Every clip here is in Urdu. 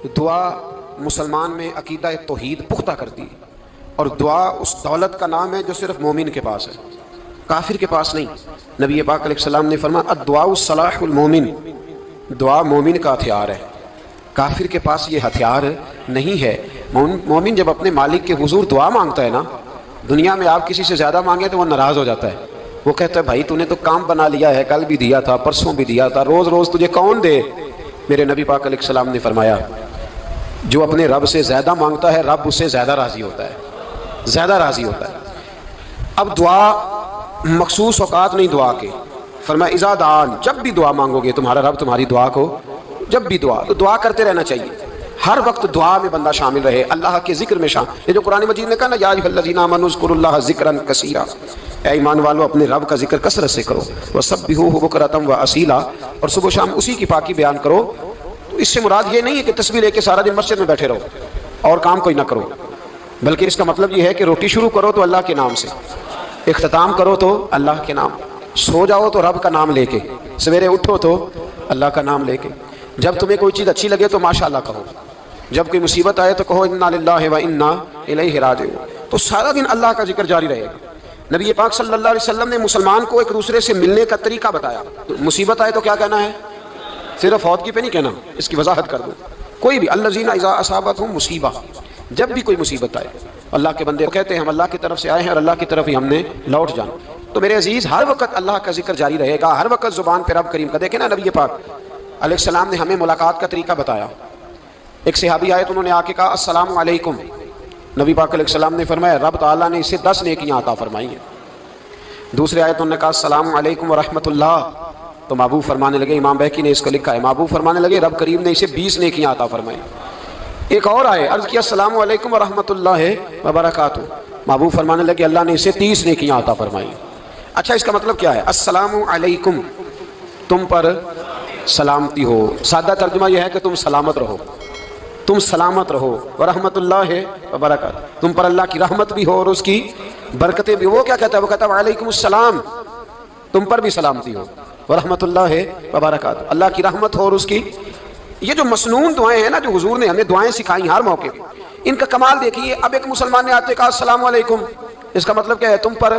دعا مسلمان میں عقیدہ توحید پختہ کرتی ہے، اور دعا اس دولت کا نام ہے جو صرف مومن کے پاس ہے، کافر کے پاس نہیں۔ نبی پاک علیہ السلام نے فرمایا الدعاء صلاح المومن، دعا مومن کا ہتھیار ہے، کافر کے پاس یہ ہتھیار نہیں ہے۔ مومن جب اپنے مالک کے حضور دعا مانگتا ہے نا، دنیا میں آپ کسی سے زیادہ مانگے تو وہ ناراض ہو جاتا ہے، وہ کہتا ہے بھائی تو نے تو کام بنا لیا ہے، کل بھی دیا تھا، پرسوں بھی دیا تھا، روز روز تجھے کون دے؟ میرے نبی پاک علیہ السلام نے فرمایا جو اپنے رب سے زیادہ مانگتا ہے رب اس سے زیادہ راضی ہوتا ہے، زیادہ راضی ہوتا ہے۔ اب دعا مخصوص اوقات نہیں دعا کے، فرمایا اذا دعان، جب بھی دعا مانگو گے تمہارا رب تمہاری دعا کو، جب بھی دعا تو دعا کرتے رہنا چاہیے، ہر وقت دعا میں بندہ شامل رہے، اللہ کے ذکر میں شامل۔ یہ جو قرآن مجید نے کہا نا یا ایھا الذین آمنوا اذکروا اللہ ذکرا کثیرا، اے ایمان والو اپنے رب کا ذکر کثرت سے کرو، وسبحوہ بکرۃ واصیلا، اور صبح و شام اسی کی پاکی بیان کرو۔ تو اس سے مراد یہ نہیں ہے کہ تسبیح لے کے سارا دن مسجد میں بیٹھے رہو اور کام کوئی نہ کرو، بلکہ اس کا مطلب یہ ہے کہ روٹی شروع کرو تو اللہ کے نام سے، اختتام کرو تو اللہ کے نام، سو جاؤ تو رب کا نام لے کے، سویرے اٹھو تو اللہ کا نام لے کے، جب تمہیں کوئی چیز اچھی لگے تو ماشاءاللہ کہو، جب کوئی مصیبت آئے تو کہو انا للہ و انا الیہ راجعون۔ تو سارا دن اللہ کا ذکر جاری رہے گا۔ نبی پاک صلی اللہ علیہ وسلم نے مسلمان کو ایک دوسرے سے ملنے کا طریقہ بتایا، مصیبت آئے تو کیا کہنا ہے؟ صرف فوت کی پہ نہیں کہنا، اس کی وضاحت کر دو، کوئی بھی الذین اذا اصابتہم مصیبہ، جب بھی کوئی مصیبت آئے اللہ کے بندے کہتے ہیں ہم اللہ کی طرف سے آئے ہیں اور اللہ کی طرف ہی ہم نے لوٹ جانا۔ تو میرے عزیز ہر وقت اللہ کا ذکر جاری رہے گا، ہر وقت زبان پہ رب کریم کا۔ دیکھیں نا نبی پاک علیہ السلام نے ہمیں ملاقات کا طریقہ بتایا۔ ایک صحابی آئے تو انہوں نے آ کے کہا السلام علیکم، نبی پاک علیہ السلام نے فرمایا رب تعالیٰ نے اسے 10 نیکیاں عطا فرمائی ہیں۔ دوسرے آئے تو انہوں نے کہا السلام علیکم ورحمۃ اللہ، تو محبوب فرمانے لگے، امام بہقی نے اس کو لکھا ہے، محبوب فرمانے لگے رب کریم نے اسے 20 نیکیاں عطا فرمائی۔ ایک اور آئے عرض کیا السلام علیکم ورحمۃ اللہ وبرکاتہ، محبوب فرمانے لگے اللہ نے اسے 30 نیکیاں عطا فرمائی۔ اچھا اس کا مطلب کیا ہے؟ السلام علیکم، تم پر سلامتی ہو، سادہ ترجمہ یہ ہے کہ تم سلامت رہو، تم سلامت رہو، ورحمۃ اللہ وبرکاتہ، تم پر اللہ کی رحمت بھی ہو اور اس کی برکتیں بھی۔ وہ کیا کہتا ہے؟ وہ کہتا ہے وعلیکم السلام، تم پر بھی سلامتی ہو، ورحمۃ اللہ وبرکاتہ، اللہ کی رحمت ہو اور اس کی۔ یہ جو مسنون دعائیں ہیں نا جو حضور نے ہمیں دعائیں سکھائیں ہر موقع پہ، ان کا کمال دیکھیے۔ اب ایک مسلمان نے آتے کہا السلام علیکم، اس کا مطلب کیا ہے؟ تم پر۔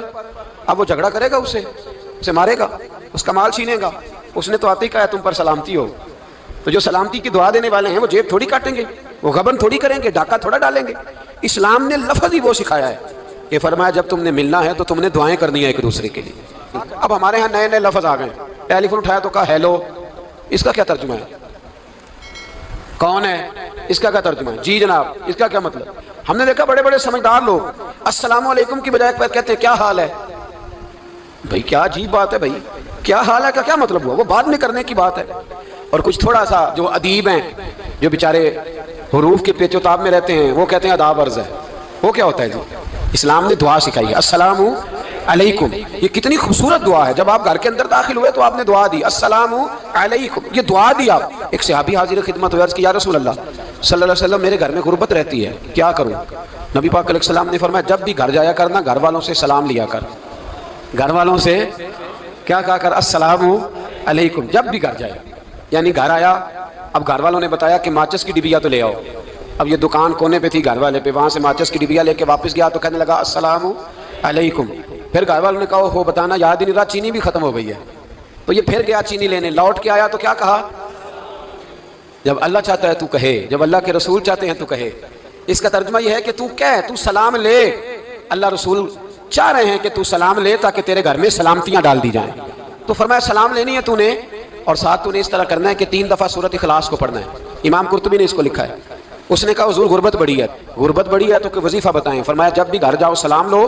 اب وہ جھگڑا کرے گا، اسے مارے گا، اس کا مال چھینے گا، اس نے تو آتے ہی کہا ہے تم پر سلامتی ہو۔ تو جو سلامتی کی دعا دینے والے ہیں وہ جیب تھوڑی کاٹیں گے، وہ غبن تھوڑی کریں گے، ڈاکہ تھوڑا ڈالیں گے۔ اسلام نے لفظ ہی وہ سکھایا ہے کہ فرمایا جب تم نے ملنا ہے تو تم نے دعائیں کرنی ہے ایک دوسرے کے لیے۔ اب ہمارے ہاں نئے نئے لفظ آ گئے، ٹیلی فون اٹھایا تو کہا ہیلو، اس کا کیا ترجمہ ہے؟ کون ہے، اس کا کیا ترجمہ ہے؟ جی جناب، اس کا کیا مطلب؟ ہم نے دیکھا بڑے بڑے سمجھدار لوگ السلام علیکم کی بجائے کہتے ہیں کیا حال ہے۔ بھائی کیا عجیب بات ہے، بھائی کیا حال ہے کا کیا مطلب ہوا؟ وہ بعد میں کرنے کی بات ہے۔ اور کچھ تھوڑا سا جو ادیب ہیں، جو بیچارے حروف کے پیچ و تاب میں رہتے ہیں، وہ کہتے ہیں آداب عرض ہے۔ وہ کیا ہوتا ہے جی؟ اسلام نے دعا سکھائی ہے السلام علیکم، یہ کتنی خوبصورت دعا ہے۔ جب آپ گھر کے اندر داخل ہوئے تو آپ نے دعا دی السلام علیکم، یہ دعا دی آپ۔ ایک صحابی حاضر خدمت ہوئے، عرض کی یا رسول اللہ صلی اللہ علیہ وسلم میرے گھر میں غربت رہتی ہے، کیا کروں؟ نبی پاک علیہ السلام نے فرمایا جب بھی گھر جایا کرنا گھر والوں سے سلام لیا کر، گھر والوں سے کیا کہا کر؟ السلام علیکم، جب بھی گھر جائے۔ یعنی گھر آیا، اب گھر والوں نے بتایا کہ ماچس کی ڈبیا تو لے آؤ۔ اب یہ دکان کونے پہ تھی گھر والے پہ، وہاں سے ماچس کی ڈبیا لے کے واپس گیا تو کہنے لگا السلام علیکم۔ پھر گھر والوں نے کہا ہو بتانا یاد ہی نہیں رہا، چینی بھی ختم ہو گئی ہے۔ تو یہ پھر گیا چینی لینے، لوٹ کے آیا تو کیا کہا؟ جب اللہ چاہتا ہے تو کہے، جب اللہ کے رسول چاہتے ہیں تو کہے۔ اس کا ترجمہ یہ ہے کہ تو کہہ، تو سلام لے۔ اللہ رسول چاہ رہے ہیں کہ تو سلام لے تاکہ تیرے گھر میں سلامتیاں ڈال دی جائیں۔ تو فرمایا سلام لینی ہے تو نے، اور ساتھ تو نے اس طرح کرنا ہے کہ 3 دفعہ سورۃ اخلاص کو پڑھنا ہے۔ امام قرطبی نے اس کو لکھا ہے۔ اس نے کہا حضور غربت بڑی ہے، غربت بڑی ہے تو کہ وظیفہ بتائیں۔ فرمایا جب بھی گھر جاؤ سلام لو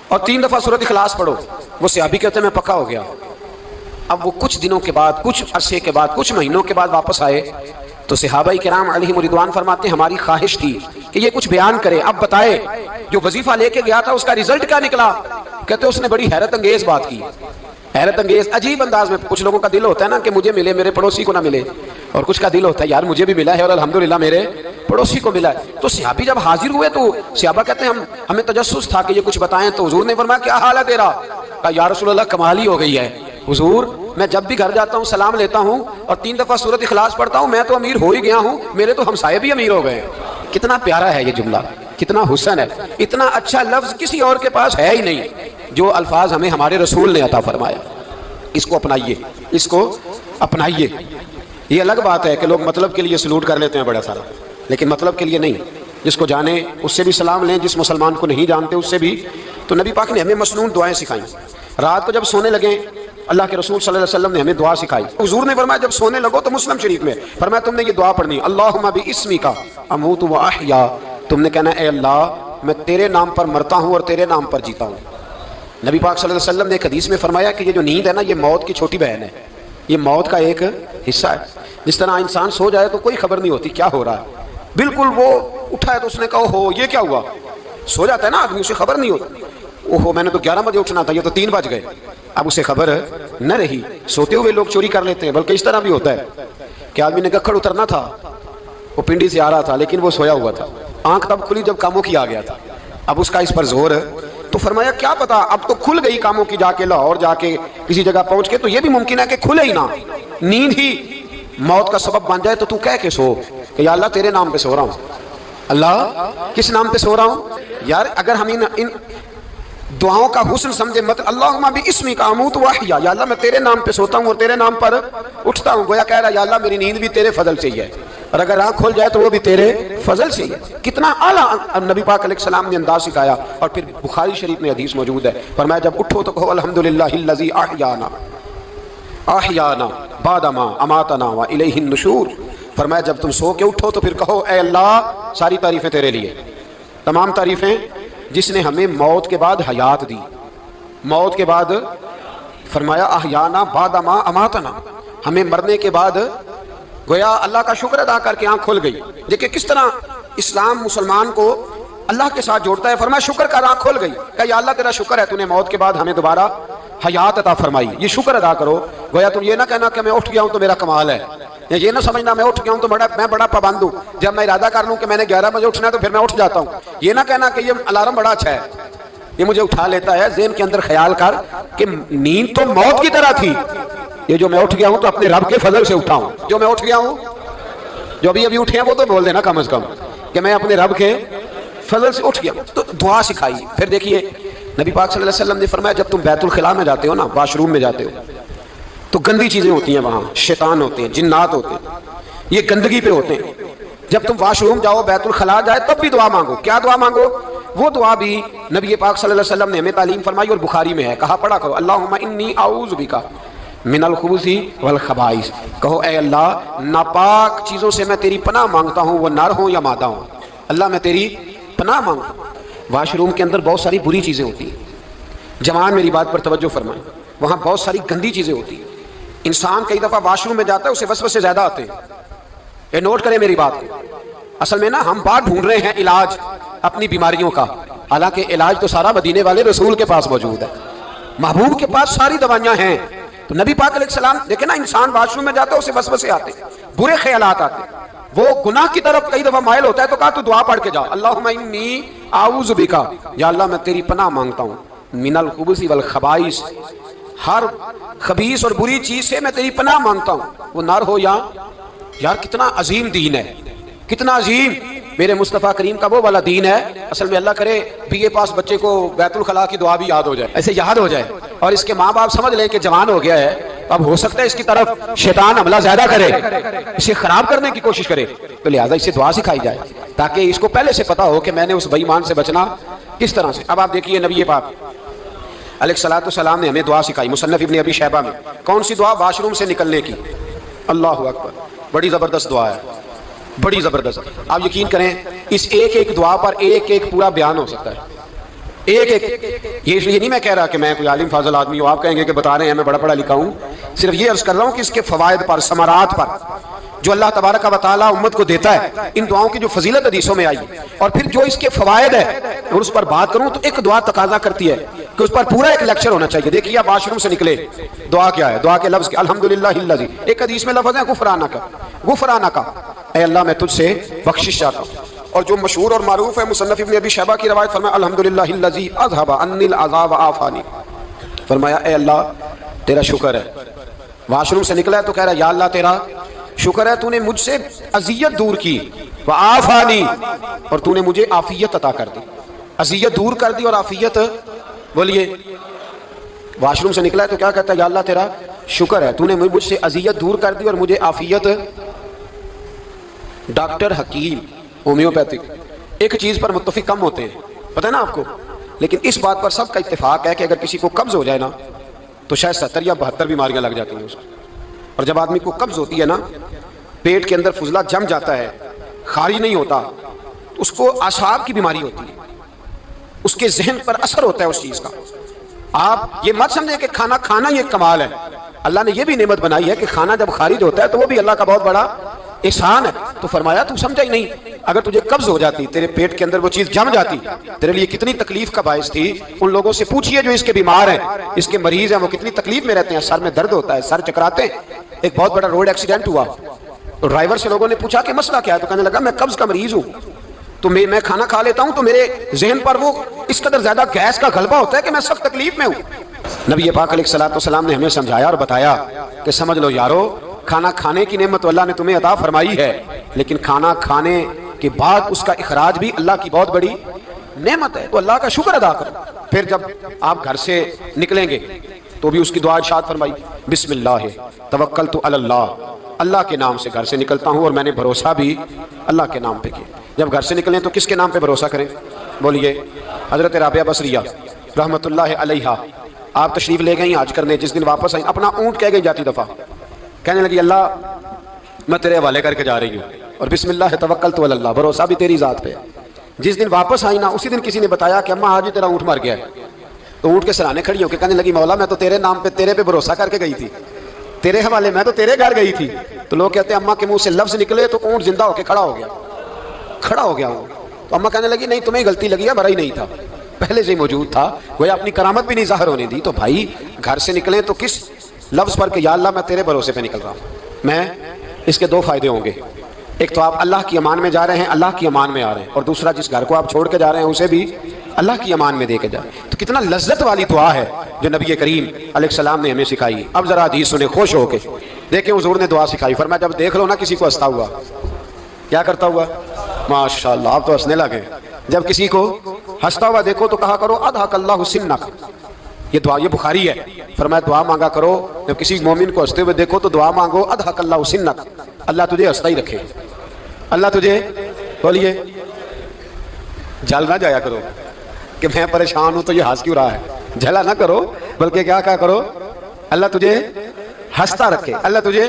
اور 3 دفعہ سورۃ اخلاص پڑھو۔ وہ صحابی کہتے ہیں میں پکا ہو گیا۔ اب وہ کچھ دنوں کے بعد، کچھ عرصے کے بعد، کچھ مہینوں کے بعد واپس آئے تو صحابہ کرام علیہم رضوان فرماتے ہیں ہماری خواہش تھی کہ یہ کچھ بیان کرے، اب بتائے جو وظیفہ لے کے گیا تھا اس کا رزلٹ کیا نکلا؟ کہتے اس نے بڑی حیرت انگیز بات کی، حیرت انگیز عجیب انداز میں۔ کچھ لوگوں کا دل ہوتا ہے نا کہ مجھے ملے میرے پڑوسی کو نہ ملے، اور کچھ کا دل ہوتا ہے یار مجھے بھی ملا ہے اور الحمدللہ میرے پڑوسی کو ملا ہے۔ تو صحابی جب حاضر ہوئے تو صحابہ کہتے ہیں ہمیں تجسس تھا کہ یہ کچھ بتائیں، تو حضور نے فرمایا کیا حال ہے تیرا؟ کہا یا رسول اللہ کمال ہی ہو گئی ہے حضور، میں جب بھی گھر جاتا ہوں سلام لیتا ہوں اور 3 دفعہ سورۃ اخلاص پڑھتا ہوں، میں تو امیر ہو ہی گیا ہوں، میرے تو ہمسائے بھی امیر ہو گئے ہیں۔ کتنا پیارا ہے یہ جملہ، کتنا حسن ہے، اتنا اچھا لفظ کسی اور کے پاس ہے ہی نہیں جو الفاظ ہمیں ہمارے رسول نے عطا فرمایا۔ اس کو اپنائیے، اس کو اپنائیے۔ یہ الگ بات ہے کہ لوگ مطلب کے لیے سلوٹ کر لیتے ہیں بڑا سارا، لیکن مطلب کے لیے نہیں۔ جس کو جانے اس سے بھی سلام لیں، جس مسلمان کو نہیں جانتے اس سے بھی۔ تو نبی پاک نے ہمیں مسنون دعائیں سکھائیں۔ رات کو جب سونے لگیں اللہ کے رسول صلی اللہ علیہ وسلم نے ہمیں دعا سکھائی۔ حضور نے فرمایا جب سونے لگو تو مسلم شریف میں فرمایا تم نے یہ دعا پڑھنی، اللہم باسمک اموت و احیا، تم نے کہنا اے اللہ میں تیرے نام پر مرتا ہوں اور تیرے نام پر جیتا ہوں۔ نبی پاک صلی اللہ علیہ وسلم نے ایک حدیث میں فرمایا کہ یہ جو نیند ہے نا، یہ موت کی چھوٹی بہن ہے، یہ موت کا ایک حصہ ہے۔ جس طرح انسان سو جائے تو کوئی خبر نہیں ہوتی کیا ہو رہا ہے، بالکل وہ اٹھا ہے تو اس نے کہا ہو یہ کیا ہوا، سو جاتا ہے نا آدمی، اسے خبر نہیں ہوتی، اوہو میں نے تو 11 بجے اٹھنا تھا، یہ تو 3 بج گئے، اب اسے خبر نہ رہی۔ سوتے ہوئے لوگ چوری کر لیتے ہیں، بلکہ اس طرح بھی ہوتا ہے کہ آدمی نے گکھڑ اترنا تھا، وہ پنڈی سے آ رہا تھا لیکن وہ سویا ہوا تھا، آنکھ تب کھلی جب کاموں کی آ گیا تھا، اب اس کا اس پر زور ہے۔ تو فرمایا کیا پتا اب تو کھل گئی کاموں کی، جا کے لاہور جا کے کسی جگہ پہنچ کے، تو یہ بھی ممکن ہے کہ کھلے ہی نہ، نیند ہی موت کا سبب بن جائے، تو تو کہہ کے سو کہ یا اللہ تیرے نام پہ سو رہا ہوں۔ اللہ کس نام پہ سو رہا ہوں یار؟ اگر ہم ان دعاؤں کا حسن سمجھے، مت اللہم باسمک اموت و احیا، یا اللہ میں تیرے نام پہ سوتا ہوں اور تیرے نام پر اٹھتا ہوں، گویا کہہ رہا یا اللہ میری نیند بھی تیرے فضل سے ہی ہے، اور اگر آنکھ کھل جائے تو وہ بھی تیرے فضل سے ہی ہے۔ کتنا اعلیٰ نبی پاک علیہ السلام نے انداز سکھایا۔ اور پھر بخاری شریف میں حدیث موجود ہے، فرمایا جب اٹھو تو کہو الحمدللہ الذی احیانا بعد ما اماتنا والیہ النشور۔ فرمایا جب تم سو کے اٹھو تو پھر کہو اے اللہ ساری تعریفیں تیرے لیے، تمام تعریفیں جس نے ہمیں موت کے بعد حیات دی، موت کے بعد فرمایا احیانا بعد ما اماتنا، ہمیں مرنے کے بعد گویا اللہ کا شکر ادا کر کے آنکھ کھل گئی۔ دیکھیں کس طرح اسلام مسلمان کو اللہ کے ساتھ جوڑتا ہے۔ فرمایا شکر کر، آنکھ کھل گئی، کہ یا اللہ تیرا شکر ہے تو نے موت کے بعد ہمیں دوبارہ حیات عطا فرمائی، یہ شکر ادا کرو۔ گویا تم یہ نہ کہنا کہ میں اٹھ گیا ہوں تو میرا کمال ہے، یہ نہ سمجھنا میں اٹھ گیا ہوں تو میں بڑا پابند ہوں، جب میں ارادہ کر لوں کہ میں نے 11 بجے اٹھنا ہے تو پھر میں اٹھ جاتا ہوں، یہ نہ کہنا کہ یہ الارم بڑا اچھا ہے، یہ مجھے اٹھا لیتا ہے۔ ذہن کے اندر خیال کر کہ نیند تو موت کی طرح تھی، یہ جو میں اٹھ گیا ہوں تو اپنے رب کے فضل سے اٹھا ہوں، جو میں اٹھ گیا ہوں، جو ابھی اٹھے ہیں وہ تو بول دینا کم از کم کہ میں اپنے رب کے فضل سے اٹھ گیا۔ تو دعا سکھائی۔ پھر دیکھیے نبی پاک صلی اللہ علیہ وسلم نے فرمایا جب تم بیت الخلاء میں جاتے ہو نا، واش روم میں جاتے ہو، تو گندی چیزیں ہوتی ہیں وہاں، شیطان ہوتے ہیں، جنات ہوتے ہیں، یہ گندگی پہ ہوتے ہیں۔ جب تم واش روم جاؤ، بیت الخلاء جائے، تب بھی دعا مانگو۔ کیا دعا مانگو؟ وہ دعا بھی نبی پاک صلی اللہ علیہ وسلم نے ہمیں تعلیم فرمائی اور بخاری میں ہے، کہا پڑھا کرو اللہم انی اعوذ بک من الخبث والخبائث، کہو اے اللہ ناپاک چیزوں سے میں تیری پناہ مانگتا ہوں، وہ نر ہوں یا مادہ ہوں، اللہ میں تیری پناہ مانگتا ہوں۔ واش روم کے اندر بہت ساری بری چیزیں ہوتی ہیں، جوان میری بات پر توجہ فرمائیں، وہاں بہت ساری گندی چیزیں ہوتی ہیں۔ انسان کئی دفعہ واش روم میں جاتا ہے اسے وسوسے زیادہ آتے ہیں، یہ نوٹ کریں میری بات کو۔ اصل میں نا ہم بات ڈھونڈ رہے ہیں علاج اپنی بیماریوں کا، حالانکہ علاج تو سارا مدینے والے رسول کے پاس موجود ہے، محبوب کے پاس ساری دوائیاں ہیں۔ تو نبی پاک علیہ السلام دیکھیں نا، انسان واش روم میں جاتا ہے اسے وسوسے آتے ہیں، برے خیالات آتے ہیں، وہ گناہ کی طرف کئی دفعہ مائل ہوتا ہے، تو کہا تو دعا پڑھ کے جا اللہم انی اعوذ بک، یا اللہ میں تیری پناہ مانگتا ہوں، من الخبث والخبائث، ہر خبیث اور بری چیز سے میں تیری پناہ مانگتا ہوں، وہ نر ہو یا یار کتنا عظیم دین ہے، کتنا عظیم میرے مصطفیٰ کریم کا وہ والا دین ہے۔ اصل میں اللہ کرے بی اے پاس بچے کو بیت الخلاء کی دعا بھی یاد ہو جائے، ایسے یاد ہو جائے، اور اس کے ماں باپ سمجھ لیں کہ جوان ہو گیا ہے، اب ہو سکتا ہے اس کی طرف شیطان حملہ زیادہ کرے، اسے خراب کرنے کی کوشش کرے، تو لہٰذا اسے دعا سکھائی جائے تاکہ اس کو پہلے سے پتا ہو کہ میں نے اس بے ایمان سے بچنا کس طرح سے۔ اب آپ دیکھیے نبی پاک علیہ الصلوٰۃ والسلام نے ہمیں دعا سکھائی، مصنف ابن ابی شیبہ میں۔ کون سی دعا؟ واش روم سے نکلنے کی۔ اللہ اکبر، بڑی زبردست دعا ہے، بڑی زبردست۔ آپ یقین کریں اس ایک ایک دعا پر ایک ایک پورا بیان ہو سکتا ہے، ایک ایک۔ یہ اس لیے نہیں میں کہہ رہا کہ میں کوئی عالم فاضل آدمی ہوں، آپ کہیں گے کہ بتا رہے ہیں میں بڑا پڑھا لکھا ہوں، صرف یہ عرض کر رہا ہوں کہ اس کے فوائد پر، ثمرات پر جو اللہ تبارک و تعالیٰ امت کو دیتا ہے، ان دعاؤں کی جو فضیلت حدیثوں میں آئی، اور پھر جو اس کے فوائد ہے، اور اس پر بات کروں تو ایک دعا تقاضا کرتی ہے کہ اس پر پورا ایک لیکچر ہونا چاہیے۔ دیکھیے آپ واش روم سے نکلے، دعا کیا ہے؟ دعا کے لفظ کیا؟ الحمدللہ الذی، ایک حدیث میں لفظ ہے غفرانک، غفرانک، اے اللہ میں تجھ سے بخشش چاہتا ہوں۔ اور جو مشہور اور معروف ہے مصنف ابن ابی شیبہ کی روایت، فرمایا الحمدللہ الذی اذھب عنی العذاب وعافانی، فرمایا اے اللہ تیرا شکر ہے واش روم سے نکلا ہے تو کہہ رہا ہے یا اللہ تیرا شکر ہے تو نے مجھ سے اذیت دور کی، وعافانی، اور تو نے مجھے عافیت عطا کر دی، اذیت دور کر دی اور عافیت، بولیے، واش روم سے نکلا ہے تو کیا کہتا ہے یا اللہ تیرا شکر ہے تو نے مجھ سے اذیت دور کر دی اور مجھے عافیت۔ ڈاکٹر حکیم ہومیوپیتھک ایک چیز پر متفق کم ہوتے ہیں، پتہ ہے نا آپ کو، لیکن اس بات پر سب کا اتفاق ہے کہ اگر کسی کو قبض ہو جائے نا تو شاید 70 یا 72 بیماریاں لگ جاتی ہیں اس کو۔ اور جب آدمی کو قبض ہوتی ہے نا، پیٹ کے اندر فضلہ جم جاتا ہے، خارج نہیں ہوتا، اس کو اعصاب کی بیماری ہوتی ہے، اس کے ذہن پر اثر ہوتا ہے اس چیز کا۔ آپ یہ مت سمجھیں کہ کھانا کھانا یہ کمال ہے، اللہ نے یہ بھی نعمت بنائی ہے کہ کھانا جب خارج ہوتا ہے تو وہ بھی اللہ کا بہت بڑا احسان ہے۔ تو فرمایا تو سمجھا ہی نہیں، اگر تجھے قبض ہو جاتی، تیرے پیٹ کے اندر وہ چیز جم جاتی، تیرے لیے کتنی تکلیف کا باعث تھی۔ ان لوگوں سے پوچھئے جو اس کے بیمار ہیں، اس کے مریض ہیں، وہ کتنی تکلیف میں رہتے ہیں، سر میں درد ہوتا ہے، سر چکراتے ہیں۔ ایک بہت بڑا روڈ ایکسیڈنٹ ہوا تو ڈرائیور سے لوگوں نے پوچھا کہ مسئلہ کیا ہے، تو کہنے لگا میں قبض کا مریض ہوں، تو میں کھانا کھا لیتا ہوں تو میرے ذہن پر وہ اس قدر زیادہ گیس کا غلبہ ہوتا ہے کہ میں سخت تکلیف میں ہوں۔ نبی پاک علیہ الصلوۃ والسلام نے ہمیں سمجھایا اور بتایا کہ سمجھ لو یارو، کھانا کھانے کی نعمت اللہ نے تمہیں عطا فرمائی ہے، لیکن کھانا کھانے کے بعد اس کا اخراج بھی اللہ کی بہت بڑی نعمت ہے، تو اللہ کا شکر ادا کرو۔ پھر جب آپ گھر سے نکلیں گے تو بھی اس کی دعا ارشاد فرمائی، بسم اللہ توکلت علی اللہ، اللہ کے نام سے گھر سے نکلتا ہوں اور میں نے بھروسہ بھی اللہ کے نام پہ کیا۔ جب گھر سے نکلیں تو کس کے نام پہ بھروسہ کریں؟ بولیے، حضرت رابعہ بصریہ رحمۃ اللہ علیہا، آپ تشریف لے گئیں حج کرنے، جس دن واپس آئیں اپنا اونٹ کہہ گئی جاتی دفعہ، کہنے لگی اللہ میں تیرے حوالے کر کے جا رہی ہوں، اور بسم اللہ توکلت علی اللہ، بھروسہ بھی تیری ذات پہ۔ جس دن واپس آئی نا، اسی دن کسی نے بتایا کہ اماں آج ہی تیرا اونٹ مر گیا ہے، تو اونٹ کے سرانے کھڑی ہو کے کہنے لگی مولا میں تو تیرے نام پہ، تیرے پہ بھروسہ کر کے گئی تھی، تیرے حوالے، میں تو تیرے گھر گئی تھی۔ تو لوگ کہتے ہیں اماں کے منہ سے لفظ نکلے تو اونٹ زندہ ہو کے کھڑا ہو گیا، کھڑا ہو گیا ہوں۔ تو اماں کہنے لگی نہیں تمہیں غلطی لگی ہے، بھرا ہی نہیں تھا، پہلے سے ہی موجود تھا، وہ اپنی کرامت بھی نہیں ظاہر ہونے دی۔ تو بھائی گھر سے نکلیں تو کس لفظ پر کہ یا اللہ میں تیرے بھروسے پہ نکل رہا ہوں۔ میں اس کے دو فائدے ہوں گے، ایک تو آپ اللہ کی امان میں جا رہے ہیں، اللہ کی امان میں آ رہے ہیں، اور دوسرا جس گھر کو آپ چھوڑ کے جا رہے ہیں اسے بھی اللہ کی امان میں دے کے جائیں۔ تو کتنا لذت والی دعا ہے جو نبی کریم علیہ السلام نے ہمیں سکھائی۔ اب ذرا حدیث سنیں خوش ہو کے، دیکھیں حضور نے دعا سکھائی، فرمایا جب دیکھ لو نا کسی کو ہنستا ہوا، کیا کرتا ہوا؟ ماشاءاللہ، آپ تو ہنسنے لگے۔ جب کسی کو ہنستا ہوا دیکھو تو کہا کرو اضحک اللہ سنک، یہ دعا، یہ بخاری ہے، فرمایا دعا مانگا کرو جب کسی مومن کو ہنستے ہوئے دیکھو تو دعا مانگو اضحک اللہ سنک، اللہ تجھے ہنستا ہی رکھے، اللہ تجھے، بولیے، جل نہ جایا کرو کہ میں پریشان ہوں تو یہ ہنس کیوں رہا ہے، جھلا نہ کرو، بلکہ کیا کرو، اللہ تجھے ہنستا رکھے، اللہ تجھے۔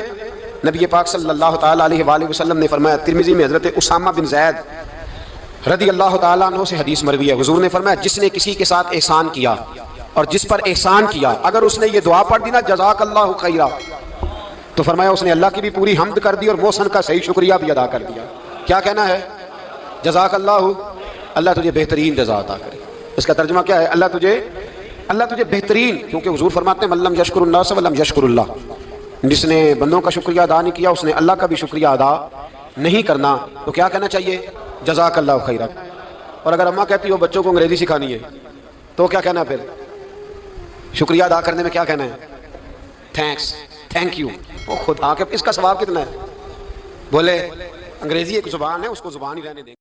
نبی پاک صلی اللہ تعالیٰ علیہ وآلہ وسلم نے فرمایا، ترمذی میں حضرت اسامہ بن زید رضی اللہ تعالیٰ عنہ سے حدیث مروی ہے، حضور نے فرمایا جس نے کسی کے ساتھ احسان کیا اور جس پر احسان کیا، اگر اس نے یہ دعا پڑھ دی نا جزاک اللہ خیرا، تو فرمایا اس نے اللہ کی بھی پوری حمد کر دی اور محسن کا صحیح شکریہ بھی ادا کر دیا۔ کیا کہنا ہے؟ جزاک اللہ، اللہ تجھے بہترین جزا عطا کرے۔ اس کا ترجمہ کیا ہے؟ اللہ تجھے بہترین، کیونکہ حضور فرماتے ہیں من لم یشکر الناس ولم یشکر اللہ، جس نے بندوں کا شکریہ ادا نہیں کیا اس نے اللہ کا بھی شکریہ ادا نہیں کرنا۔ تو کیا کہنا چاہیے؟ جزاک اللہ خیرا۔ اور اگر اماں کہتی ہو بچوں کو انگریزی سکھانی ہے تو کیا کہنا ہے پھر؟ شکریہ ادا کرنے میں کیا کہنا ہے؟ Thanks, thank you. وہ خدا کے اس کا ثواب کتنا ہے؟ بولے انگریزی ایک زبان ہے، اس کو زبان ہی رہنے دیں گے۔